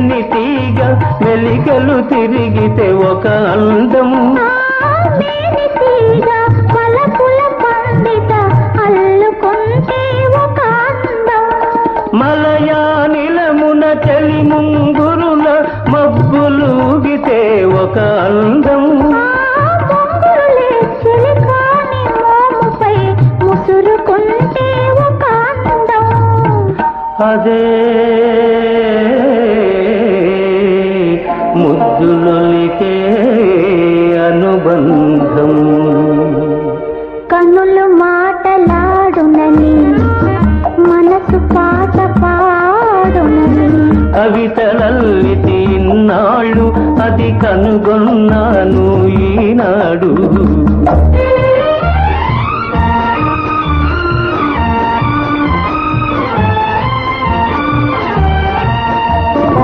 తేనె తీగ మెలికలు తిరిగితే ఒక అందం, తేనె తీగ పలపుల పండిత అల్లుకుంటే ఒక అందం, మలయానిలమున చలి ముంగురుల మబ్బులూగితే ఒక అందం, పొంగురులే చిలికాని మోముపై ముసురుకుంటే ఒక అందం. అదే ముద్దులొలికే అనుబంధం. కన్నులు మాటలాడునని మనసు పాట పాడునని అవి తలల్లితే ఇన్నాళ్ళు అది కనుగొన్నాను ఈనాడు.